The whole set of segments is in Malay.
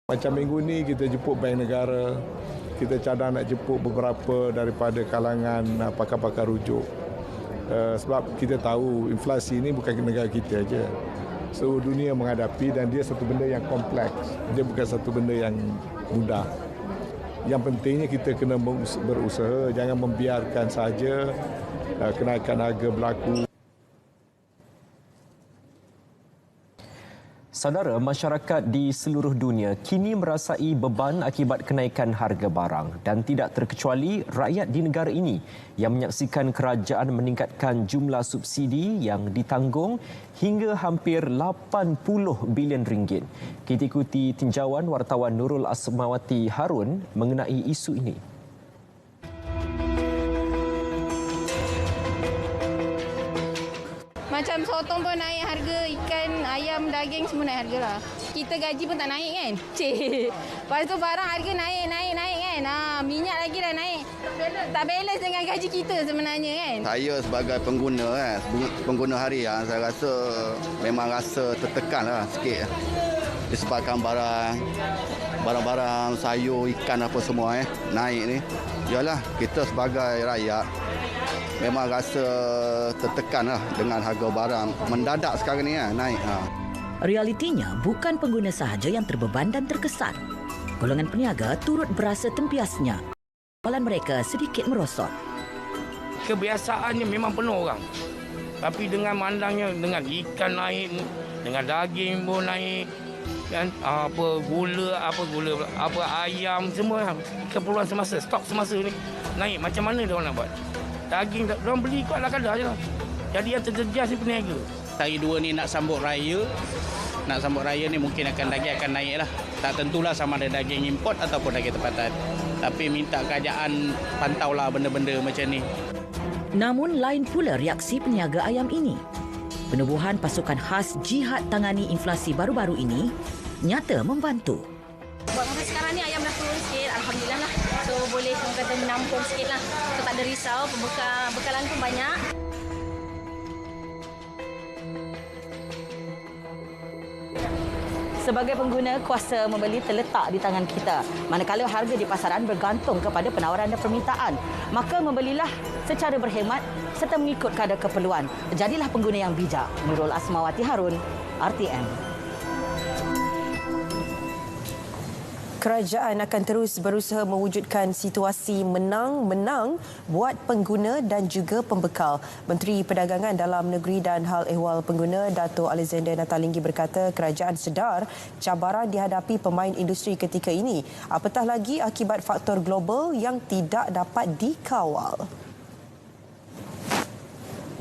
Macam minggu ni kita jemput Bank Negara, kita cadang nak jemput beberapa daripada kalangan pakar-pakar rujuk. Sebab kita tahu inflasi ni bukan negara kita aja. Seluruh dunia menghadapi dan dia satu benda yang kompleks. Dia bukan satu benda yang mudah. Yang pentingnya kita kena berusaha, jangan membiarkan saja kenaikan harga berlaku. Saudara, masyarakat di seluruh dunia kini merasai beban akibat kenaikan harga barang dan tidak terkecuali rakyat di negara ini yang menyaksikan kerajaan meningkatkan jumlah subsidi yang ditanggung hingga hampir 80 bilion ringgit. Kita ikuti tinjauan wartawan Nurul Asmawati Harun mengenai isu ini. Macam sotong pun naik harga, ikan, ayam, daging semua naik harga lah. Kita gaji pun tak naik kan? Lepas tu barang harga naik kan? Minyak lagi dah naik. Tak balance dengan gaji kita sebenarnya kan? Saya sebagai pengguna harian, saya rasa memang rasa tertekan lah sikit. Disebabkan barang-barang sayur, ikan apa semua naik ni. Yalah, kita sebagai rakyat memang rasa tertekan lah dengan harga barang mendadak sekarang ni naik. Realitinya bukan pengguna sahaja yang terbeban dan terkesan. Golongan peniaga turut berasa tempiasnya. Jualan mereka sedikit merosot. Kebiasaannya memang penuh orang. Tapi dengan mandangnya dengan ikan naik, dengan daging pun naik, dan gula, ayam semua keperluan semasa, stok semasa ni naik. Macam mana dia orang nak buat? Daging orang beli ikut ala kadar je lah. Jadi yang terjejas ni peniaga. Hari 2 ni nak sambut raya. Nak sambut raya ni mungkin daging akan naik lah. Tak tentulah sama ada daging import ataupun daging tempatan. Tapi minta kerajaan pantaulah benda-benda macam ni. Namun lain pula reaksi peniaga ayam ini. Penubuhan pasukan khas jihad tangani inflasi baru-baru ini nyata membantu. Buat sampai sekarang ni ayam dah turun sikit, alhamdulillah lah. So boleh kata menampung sikit lah. So tak ada risau, bekalan pun banyak. Sebagai pengguna, kuasa membeli terletak di tangan kita. Manakala harga di pasaran bergantung kepada penawaran dan permintaan, maka membelilah secara berhemat serta mengikut kadar keperluan. Jadilah pengguna yang bijak. Nurul Asmawati Harun, RTM. Kerajaan akan terus berusaha mewujudkan situasi menang-menang buat pengguna dan juga pembekal. Menteri Perdagangan Dalam Negeri dan Hal Ehwal Pengguna Dato' Alexander Nathalinggi berkata kerajaan sedar cabaran dihadapi pemain industri ketika ini. Apatah lagi akibat faktor global yang tidak dapat dikawal.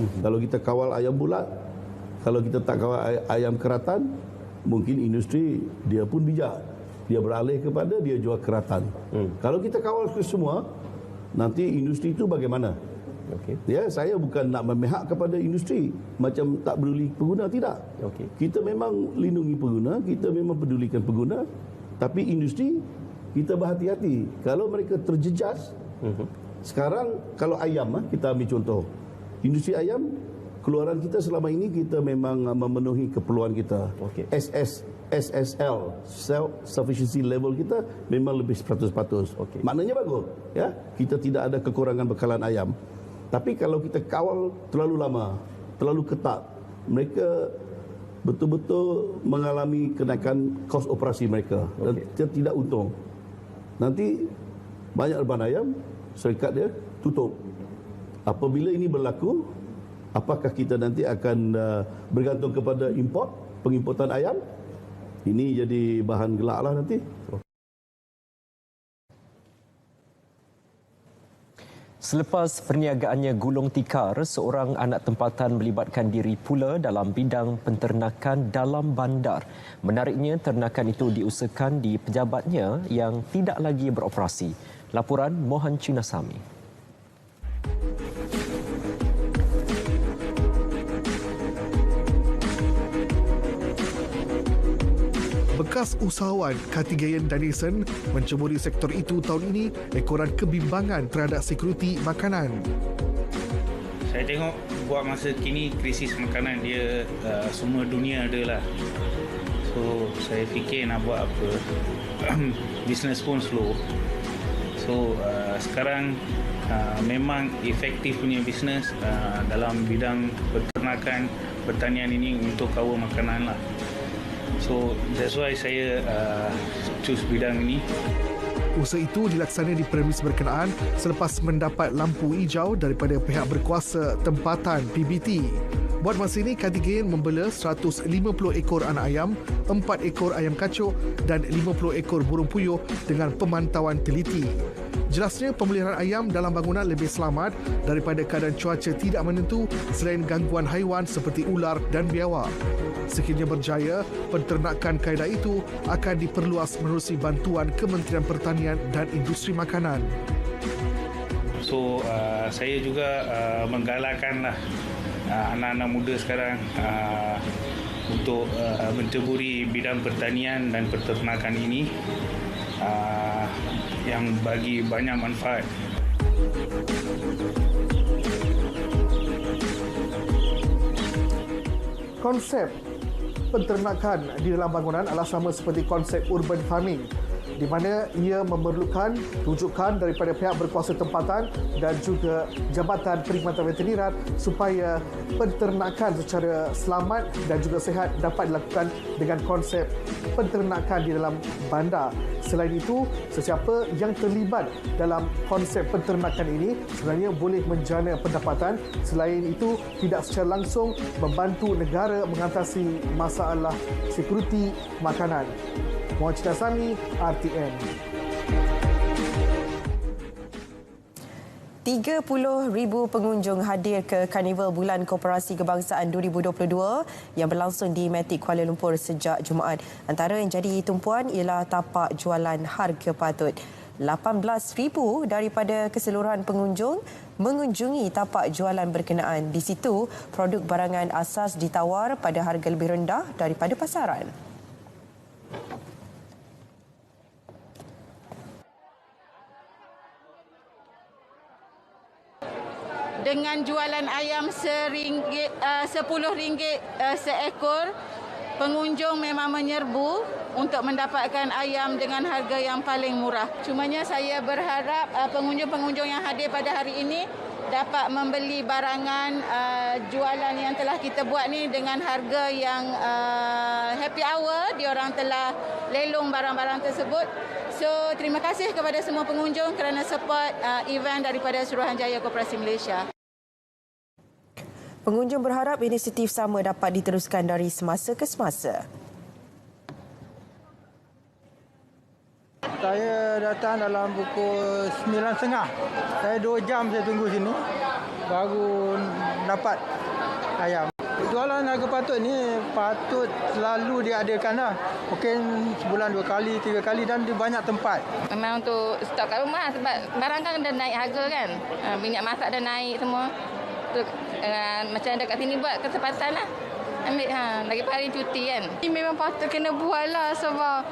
Kalau kita kawal ayam bulat, kalau kita tak kawal ayam keratan, mungkin industri dia pun bijak. Dia beralih kepada dia jual keratan. Kalau kita kawal semua, nanti industri itu bagaimana? Ya, saya bukan nak memihak kepada industri macam tak peduli pengguna, tidak. Kita memang lindungi pengguna, kita memang pedulikan pengguna, tapi industri kita berhati-hati. Kalau mereka terjejas, sekarang kalau ayam, kita ambil contoh. Industri ayam, keluaran kita selama ini kita memang memenuhi keperluan kita. SSL, self sufficiency level kita memang lebih 100%. Maknanya bagus, ya. Kita tidak ada kekurangan bekalan ayam. Tapi kalau kita kawal terlalu lama, terlalu ketat, mereka betul-betul mengalami kenaikan kos operasi mereka dan tidak untung. Nanti banyak reban ayam, syarikat dia tutup. Apabila ini berlaku, apakah kita nanti akan bergantung kepada pengimportan ayam? Ini jadi bahan gelaklah nanti. Selepas perniagaannya gulung tikar, seorang anak tempatan melibatkan diri pula dalam bidang penternakan dalam bandar. Menariknya, ternakan itu diusahakan di pejabatnya yang tidak lagi beroperasi. Laporan Mohan Cunasami. Bekas usahawan Cartigain Danielson menceburi sektor itu tahun ini ekoran kebimbangan terhadap sekuriti makanan. Saya tengok buat masa kini krisis makanan dia semua dunia adalah. So So saya fikir nak buat apa. Bisnes pun slow. So sekarang memang efektif punya bisnes dalam bidang peternakan, pertanian ini untuk kawal makanan lah. So that's why saya choose bidang ini. Usaha itu dilaksana di premis berkenaan selepas mendapat lampu hijau daripada pihak berkuasa tempatan PBT. Buat masa ini, Cartigain membela 150 ekor anak ayam, 4 ekor ayam kacuk dan 50 ekor burung puyuh dengan pemantauan teliti. Jelasnya, pemeliharaan ayam dalam bangunan lebih selamat daripada keadaan cuaca tidak menentu selain gangguan haiwan seperti ular dan biawak. Sekiranya berjaya, penternakan kaedah itu akan diperluas menerusi bantuan Kementerian Pertanian dan Industri Makanan. So saya juga menggalakkanlah anak-anak muda sekarang untuk menceburi bidang pertanian dan peternakan ini yang bagi banyak manfaat. Konsep penternakan di dalam bangunan adalah sama seperti konsep urban farming, di mana ia memerlukan rujukan daripada pihak berkuasa tempatan dan juga Jabatan Perkhidmatan Veterinar supaya penternakan secara selamat dan juga sihat dapat dilakukan dengan konsep penternakan di dalam bandar. Selain itu, sesiapa yang terlibat dalam konsep penternakan ini sebenarnya boleh menjana pendapatan. Selain itu, tidak secara langsung membantu negara mengatasi masalah sekuriti makanan. Muhammad Cita Sami, RTN. 30,000 pengunjung hadir ke Karnival Bulan Koperasi Kebangsaan 2022 yang berlangsung di Matic Kuala Lumpur sejak Jumaat. Antara yang jadi tumpuan ialah tapak jualan harga patut. 18,000 daripada keseluruhan pengunjung mengunjungi tapak jualan berkenaan. Di situ, produk barangan asas ditawar pada harga lebih rendah daripada pasaran. Dengan jualan ayam RM10 seekor, pengunjung memang menyerbu untuk mendapatkan ayam dengan harga yang paling murah. Cumanya saya berharap pengunjung-pengunjung yang hadir pada hari ini dapat membeli barangan jualan yang telah kita buat ni dengan harga yang happy hour. Diorang telah lelong barang-barang tersebut. So, terima kasih kepada semua pengunjung kerana support event daripada Suruhanjaya Koperasi Malaysia. Pengunjung berharap inisiatif sama dapat diteruskan dari semasa ke semasa. Saya datang dalam pukul 9.30. Saya 2 jam saya tunggu sini baru dapat ayam. Jualan harga patut ni patut selalu diadakan lah. Mungkin sebulan 2 kali, 3 kali dan di banyak tempat. Memang untuk stok kat rumah sebab barang kan dah naik harga kan. Minyak masak dah naik semua. Macam dekat sini buat kesempatan lah. Ambil lagi hari cuti kan. Ini memang patut kena buat lah sebab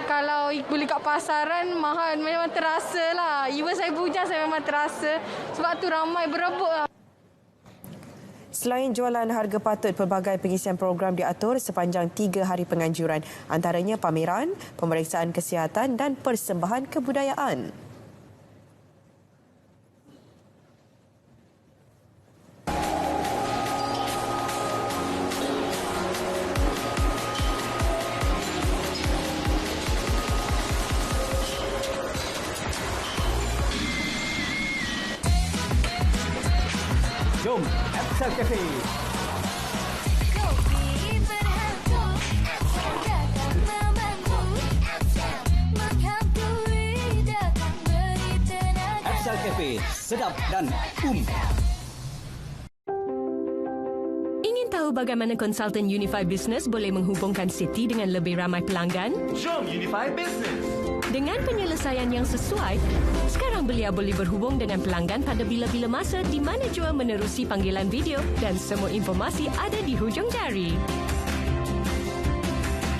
kalau beli kat pasaran mahal memang terasa lah. Even saya bujang saya memang terasa sebab tu ramai berebut lah. Selain jualan harga patut, pelbagai pengisian program diatur sepanjang 3 hari penganjuran. Antaranya pameran, pemeriksaan kesihatan dan persembahan kebudayaan. Jom, Absal Cafe. Absal Cafe, sedap dan Ingin tahu bagaimana konsultan Unify Business boleh menghubungkan Siti dengan lebih ramai pelanggan? Jom Unify Business. Dengan penyelesaian yang sesuai, sekarang belia boleh berhubung dengan pelanggan pada bila-bila masa di mana jua menerusi panggilan video dan semua informasi ada di hujung jari.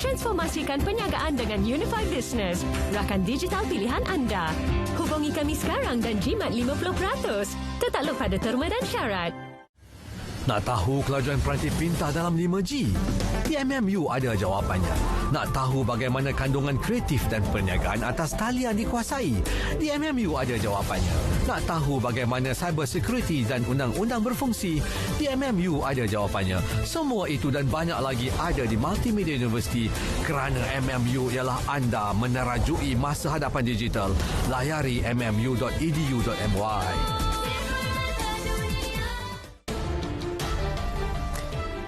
Transformasikan perniagaan dengan Unify Business. Rakan digital pilihan anda. Hubungi kami sekarang dan jimat 50%. Tertakluk pada terma dan syarat. Nak tahu kelajuan peranti pintar dalam 5G? TMMU ada jawapannya. Nak tahu bagaimana kandungan kreatif dan perniagaan atas talian dikuasai? TMMU ada jawapannya. Nak tahu bagaimana cyber security dan undang-undang berfungsi? TMMU ada jawapannya. Semua itu dan banyak lagi ada di Multimedia University kerana MMU ialah anda menerajui masa hadapan digital. Layari mmu.edu.my.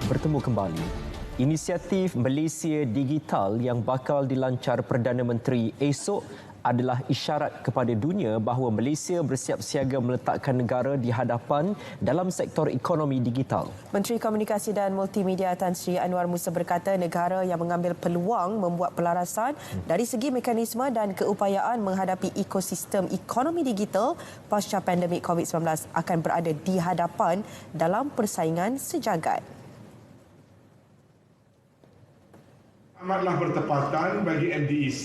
Bertemu kembali. Inisiatif Malaysia Digital yang bakal dilancar Perdana Menteri esok adalah isyarat kepada dunia bahawa Malaysia bersiap siaga meletakkan negara di hadapan dalam sektor ekonomi digital. Menteri Komunikasi dan Multimedia Tan Sri Anwar Musa berkata negara yang mengambil peluang membuat pelarasan dari segi mekanisme dan keupayaan menghadapi ekosistem ekonomi digital pasca pandemik COVID-19 akan berada di hadapan dalam persaingan sejagat. Amatlah bertepatan bagi MDEC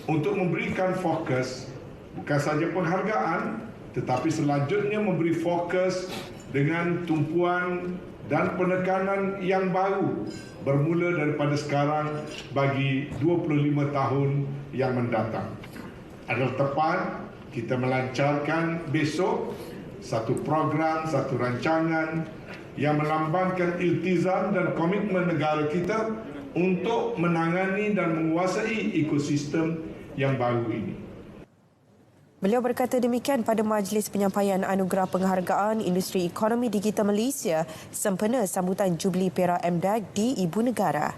untuk memberikan fokus bukan sahaja penghargaan tetapi selanjutnya memberi fokus dengan tumpuan dan penekanan yang baru bermula daripada sekarang bagi 25 tahun yang mendatang. Adalah tepat kita melancarkan besok satu program, satu rancangan yang melambangkan iltizam dan komitmen negara kita untuk menangani dan menguasai ekosistem yang baru ini. Beliau berkata demikian pada majlis penyampaian anugerah penghargaan Industri Ekonomi Digital Malaysia sempena sambutan Jubli Perak MDAG di Ibu Negara.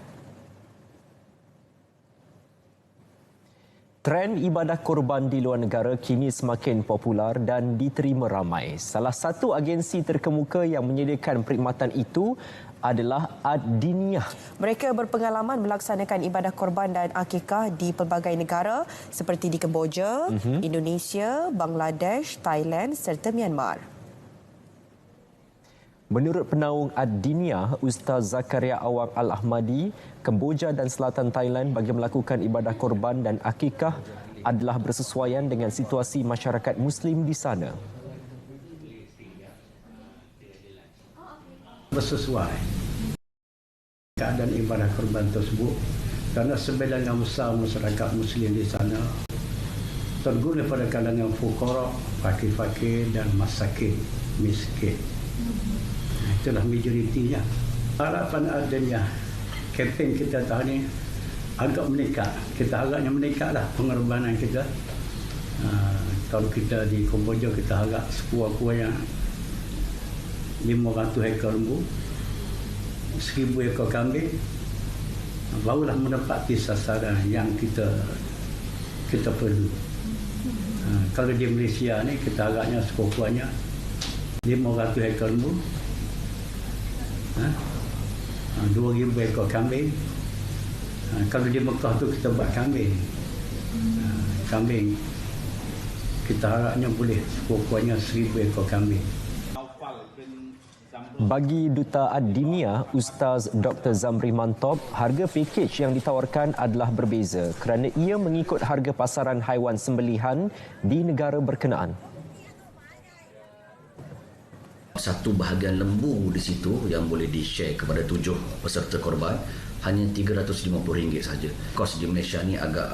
Trend ibadah korban di luar negara kini semakin popular dan diterima ramai. Salah satu agensi terkemuka yang menyediakan perkhidmatan itu adalah Ad-Diniyah. Mereka berpengalaman melaksanakan ibadah korban dan akikah di pelbagai negara seperti di Kemboja, Indonesia, Bangladesh, Thailand serta Myanmar. Menurut penaung Ad-Diniyah, Ustaz Zakaria Awang Al-Ahmadi, Kemboja dan Selatan Thailand bagi melakukan ibadah korban dan akikah adalah bersesuaian dengan situasi masyarakat Muslim di sana. Bersesuai keadaan ibadah korban tersebut kerana sebahagian besar masyarakat Muslim di sana terguna pada kalangan fuqara, fakir-fakir dan masakin, miskin. Itulah majoritinya. Harapan adanya kempen kita tahun ini agak meningkat. Kita harapnya meningkatlah pengorbanan kita. Kalau kita di Kemboja kita harap sekurang-kurangnya 500 ekor lembu, 1000 ekor kambing, barulah menepati sasaran yang kita perlu. Kalau di Malaysia ni kita harapnya sekurang-kurangnya 500 ekor lembu, 2000 ekor kambing. Kalau di Mekah tu kita buat kambing. Kambing kita harapnya boleh sekurang-kurangnya 1000 ekor kambing. Bagi Duta Ad-Diniyah, Ustaz Dr. Zamri Mantop, harga pakej yang ditawarkan adalah berbeza kerana ia mengikut harga pasaran haiwan sembelihan di negara berkenaan. Satu bahagian lembu di situ yang boleh di-share kepada 7 peserta korban hanya RM350 saja. Kos di Malaysia ni agak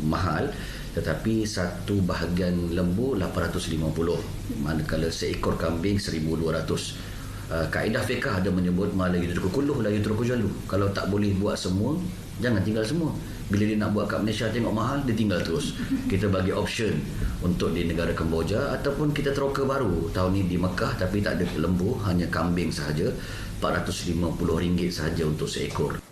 mahal, tetapi satu bahagian lembu RM850, manakala seekor kambing RM1,200. Kaedah fiqah ada menyebut ma la yudriku kulluh la yudriku jalluh. Kalau tak boleh buat semua, jangan tinggal semua. Bila dia nak buat kat Malaysia tengok mahal, dia tinggal terus. Kita bagi option untuk di negara Kemboja ataupun kita teroka baru tahun ni di Mekah tapi tak ada lembu, hanya kambing sahaja, RM450 sahaja untuk seekor.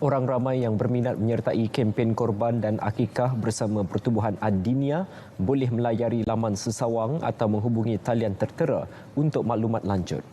Orang ramai yang berminat menyertai kempen korban dan akikah bersama Pertubuhan Ad-Diniyah boleh melayari laman sesawang atau menghubungi talian tertera untuk maklumat lanjut.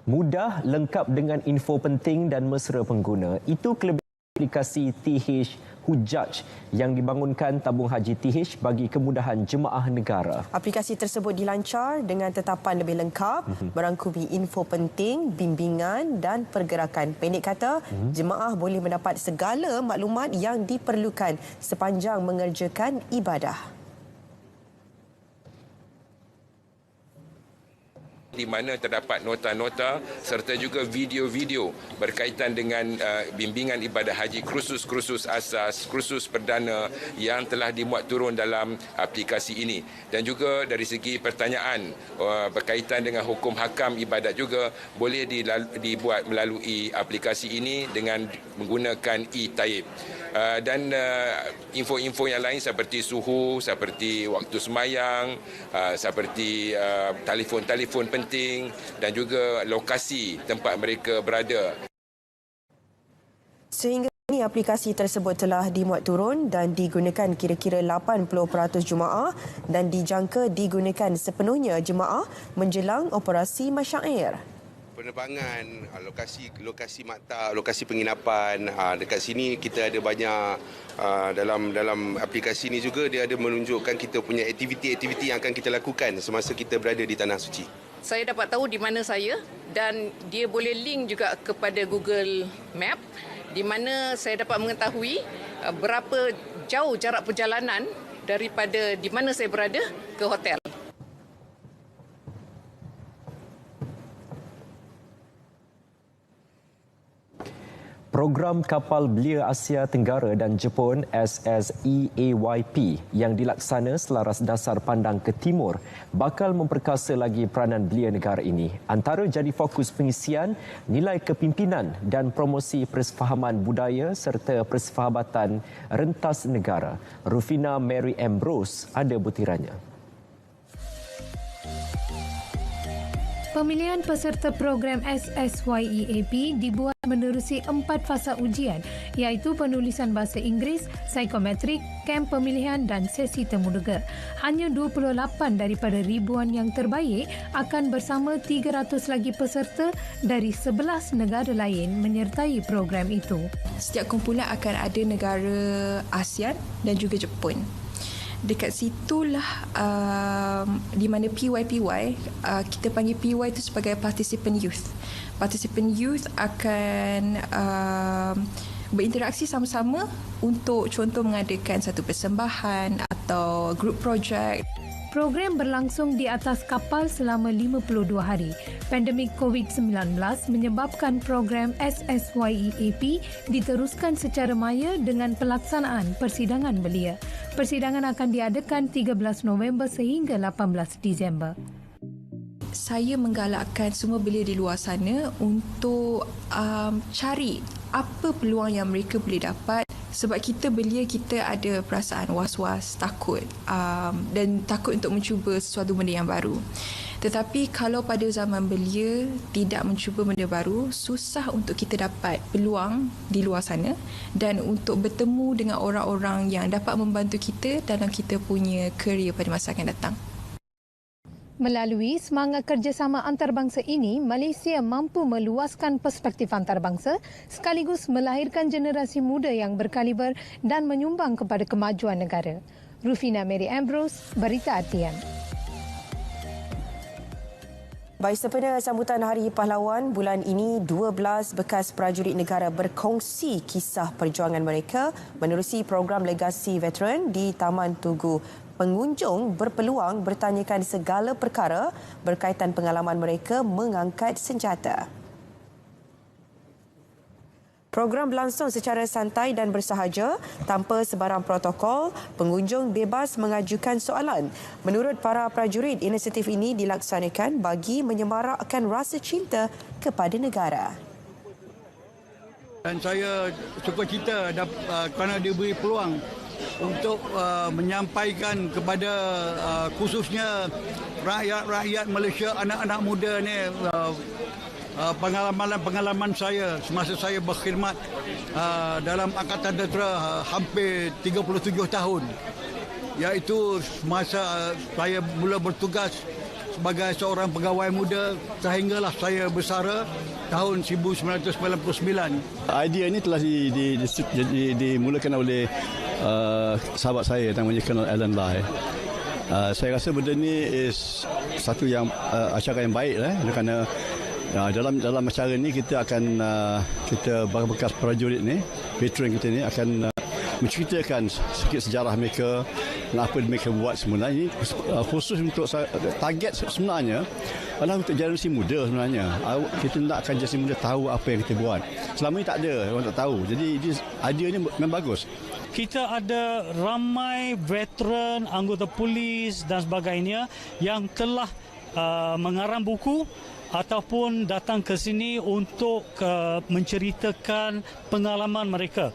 Mudah, lengkap dengan info penting dan mesra pengguna. Itu kelebihan aplikasi TH Hujaj yang dibangunkan tabung haji TH bagi kemudahan jemaah negara. Aplikasi tersebut dilancar dengan tetapan lebih lengkap, merangkumi info penting, bimbingan dan pergerakan. Pendek kata, jemaah boleh mendapat segala maklumat yang diperlukan sepanjang mengerjakan ibadah. Di mana terdapat nota-nota serta juga video-video berkaitan dengan bimbingan ibadah haji, kursus-kursus asas, kursus perdana yang telah dimuat turun dalam aplikasi ini. Dan juga dari segi pertanyaan berkaitan dengan hukum hakam ibadat juga boleh dibuat melalui aplikasi ini dengan menggunakan e-Taib. Dan info-info yang lain seperti suhu, seperti waktu semayang, seperti telefon-telefon penting dan juga lokasi tempat mereka berada. Sehingga ini aplikasi tersebut telah dimuat turun dan digunakan kira-kira 80% jemaah dan dijangka digunakan sepenuhnya jemaah menjelang operasi masyair. Penerbangan, lokasi maktab, lokasi penginapan, dekat sini kita ada banyak dalam aplikasi ini juga dia ada menunjukkan kita punya aktiviti-aktiviti yang akan kita lakukan semasa kita berada di Tanah Suci. Saya dapat tahu di mana saya dan dia boleh link juga kepada Google Map di mana saya dapat mengetahui berapa jauh jarak perjalanan daripada di mana saya berada ke hotel. Program kapal belia Asia Tenggara dan Jepun SSEAYP yang dilaksana selaras dasar pandang ke timur bakal memperkasa lagi peranan belia negara ini. Antara jadi fokus pengisian nilai kepimpinan dan promosi persefahaman budaya serta persahabatan rentas negara. Rufina Mary Ambrose ada butirannya. Pemilihan peserta program SSYEAP dibuat menerusi 4 fasa ujian iaitu penulisan bahasa Inggeris, psikometrik, kem pemilihan dan sesi temuduga. Hanya 28 daripada ribuan yang terbaik akan bersama 300 lagi peserta dari 11 negara lain menyertai program itu. Setiap kumpulan akan ada negara ASEAN dan juga Jepun. Dekat situlah di mana PYPY, kita panggil PY itu sebagai participant youth. Participant youth akan berinteraksi sama-sama untuk contoh mengadakan satu persembahan atau group project. Program berlangsung di atas kapal selama 52 hari. Pandemik COVID-19 menyebabkan program SSYEAP diteruskan secara maya dengan pelaksanaan persidangan belia. Persidangan akan diadakan 13 November sehingga 18 Disember. Saya menggalakkan semua belia di luar sana untuk cari apa peluang yang mereka boleh dapat. Sebab kita belia, kita ada perasaan was-was, takut dan takut untuk mencuba sesuatu benda yang baru. Tetapi kalau pada zaman belia tidak mencuba benda baru, susah untuk kita dapat peluang di luar sana dan untuk bertemu dengan orang-orang yang dapat membantu kita dalam kita punya kerjaya pada masa akan datang. Melalui semangat kerjasama antarabangsa ini, Malaysia mampu meluaskan perspektif antarabangsa sekaligus melahirkan generasi muda yang berkaliber dan menyumbang kepada kemajuan negara. Rufina Mary Ambrose, Berita Harian. Baik, sempena sambutan Hari Pahlawan bulan ini, 12 bekas prajurit negara berkongsi kisah perjuangan mereka menerusi program legasi veteran di Taman Tugu. Pengunjung berpeluang bertanyakan segala perkara berkaitan pengalaman mereka mengangkat senjata. Program berlangsung secara santai dan bersahaja tanpa sebarang protokol. Pengunjung bebas mengajukan soalan. Menurut para prajurit, inisiatif ini dilaksanakan bagi menyemarakkan rasa cinta kepada negara. Dan saya suka cita kerana diberi peluang untuk menyampaikan kepada khususnya rakyat Malaysia, anak-anak muda ni pengalaman saya semasa saya berkhidmat dalam Angkatan Tentera hampir 37 tahun, iaitu semasa saya mula bertugas sebagai seorang pegawai muda sehinggalah saya bersara tahun 1999. Idea ini telah dimulakan oleh sahabat saya namanya Colonel Alan Lai. Saya rasa benda ni is satu yang acara yang baik kerana dalam acara ni kita akan kita bekas prajurit ni, veteran kita ni akan menceritakan sikit sejarah mereka dan apa mereka buat sebenarnya. Khusus untuk target sebenarnya adalah untuk generasi muda sebenarnya. Kita nakkan generasi muda tahu apa yang kita buat. Selama ni tak ada, orang tak tahu. Jadi idea ni memang bagus. Kita ada ramai veteran, anggota polis dan sebagainya yang telah mengarang buku ataupun datang ke sini untuk menceritakan pengalaman mereka.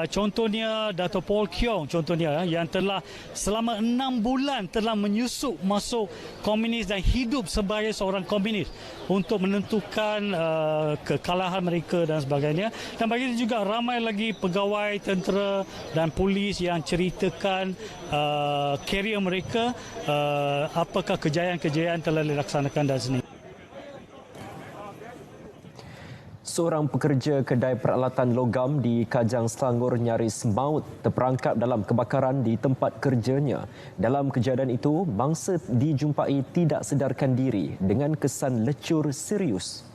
Contohnya Dato' Paul Keong contohnya yang telah selama 6 bulan telah menyusup masuk komunis dan hidup sebagai seorang komunis untuk menentukan kekalahan mereka dan sebagainya. Dan begitu juga ramai lagi pegawai tentera dan polis yang ceritakan karier mereka, apakah kejayaan-kejayaan telah dilaksanakan dari sini. Seorang pekerja kedai peralatan logam di Kajang Selangor nyaris maut terperangkap dalam kebakaran di tempat kerjanya. Dalam kejadian itu, mangsa dijumpai tidak sedarkan diri dengan kesan lecur serius.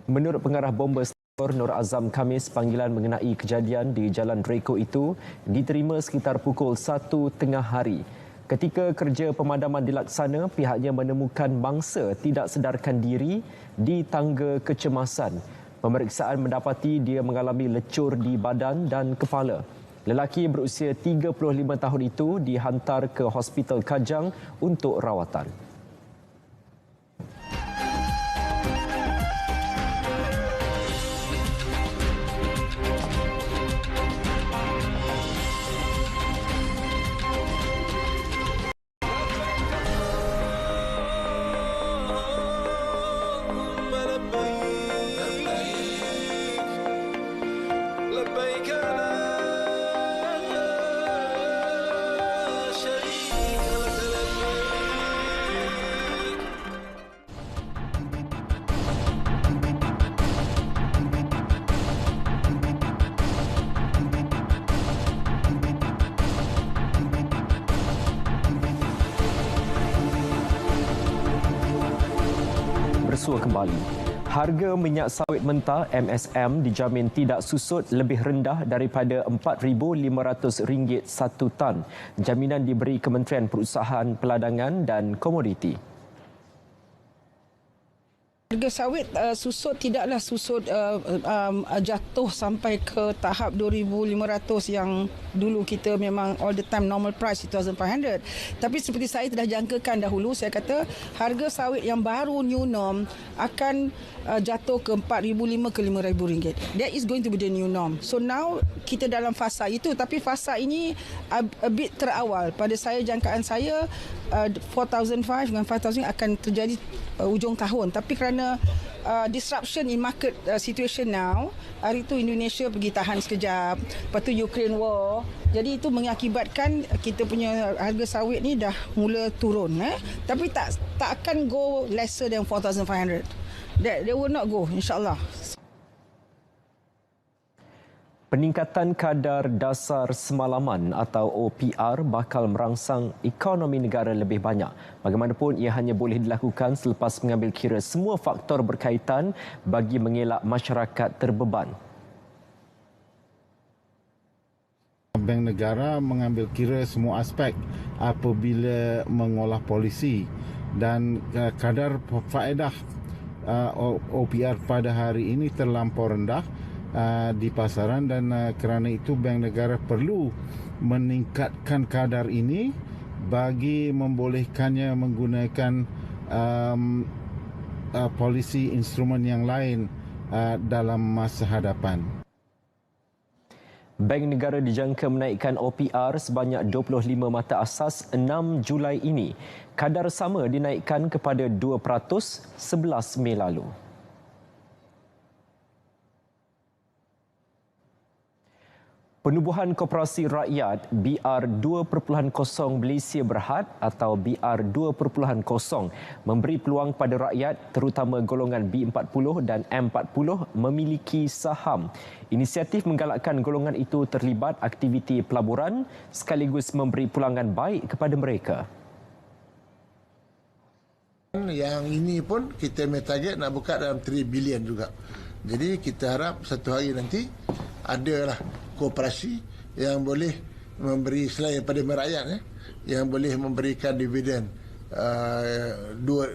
Menurut pengarah bomba Selangor Nur Azam Khamis, panggilan mengenai kejadian di Jalan Reko itu diterima sekitar pukul 1 tengah hari. Ketika kerja pemadaman dilaksana, pihaknya menemukan mangsa tidak sedarkan diri di tangga kecemasan. Pemeriksaan mendapati dia mengalami lecur di badan dan kepala. Lelaki berusia 35 tahun itu dihantar ke Hospital Kajang untuk rawatan. Bersua kembali. Harga minyak sawit mentah MSM dijamin tidak susut lebih rendah daripada RM4,500 satu tan. Jaminan diberi Kementerian Perusahaan Peladangan dan Komoditi. Harga sawit susut tidaklah susut jatuh sampai ke tahap 2,500 yang dulu kita memang all the time normal price 2,500. Tapi seperti saya telah jangkakan dahulu, saya kata harga sawit yang baru new norm akan jatuh ke RM4,500 ke RM5,000. That is going to be the new norm. So now kita dalam fasa itu, tapi fasa ini a bit terawal. Pada saya, jangkaan saya 4,500 dengan 5,000 akan terjadi ujung tahun. Tapi kerana disruption in market situation now, hari itu Indonesia pergi tahan sekejap, lepas tu Ukraine war, jadi itu mengakibatkan kita punya harga sawit ni dah mula turun. Tapi tak akan go lesser than 4,500. They will not go, insyaAllah. Peningkatan kadar dasar semalaman atau OPR bakal merangsang ekonomi negara lebih banyak. Bagaimanapun, ia hanya boleh dilakukan selepas mengambil kira semua faktor berkaitan bagi mengelak masyarakat terbeban. Bank negara mengambil kira semua aspek apabila mengolah polisi dan kadar faedah OPR pada hari ini terlampau rendah di pasaran dan kerana itu bank negara perlu meningkatkan kadar ini bagi membolehkannya menggunakan polisi instrumen yang lain dalam masa hadapan. Bank negara dijangka menaikkan OPR sebanyak 25 mata asas 6 Julai ini. Kadar sama dinaikkan kepada 2% 11 Mei lalu. Penubuhan Koperasi Rakyat BR 2.0 Malaysia Berhad atau BR 2.0 memberi peluang pada rakyat terutama golongan B40 dan M40 memiliki saham. Inisiatif menggalakkan golongan itu terlibat aktiviti pelaburan sekaligus memberi pulangan baik kepada mereka. Yang ini pun kita target nak buka dalam 3 bilion juga. Jadi kita harap satu hari nanti adalah koperasi yang boleh memberi selain daripada merakyat yang boleh memberikan dividen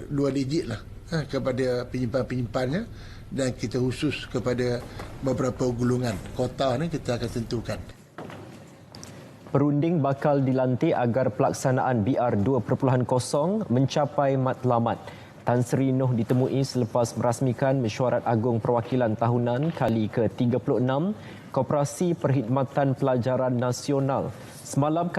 dua digit lah kepada penyimpan-penyimpannya, dan kita khusus kepada beberapa golongan kota ni kita akan tentukan. Perunding bakal dilantik agar pelaksanaan BR 2.0 mencapai matlamat. Tan Sri Noh ditemui selepas merasmikan Mesyuarat Agung Perwakilan Tahunan kali ke-36 Koperasi Perkhidmatan Pelajaran Nasional. Semalam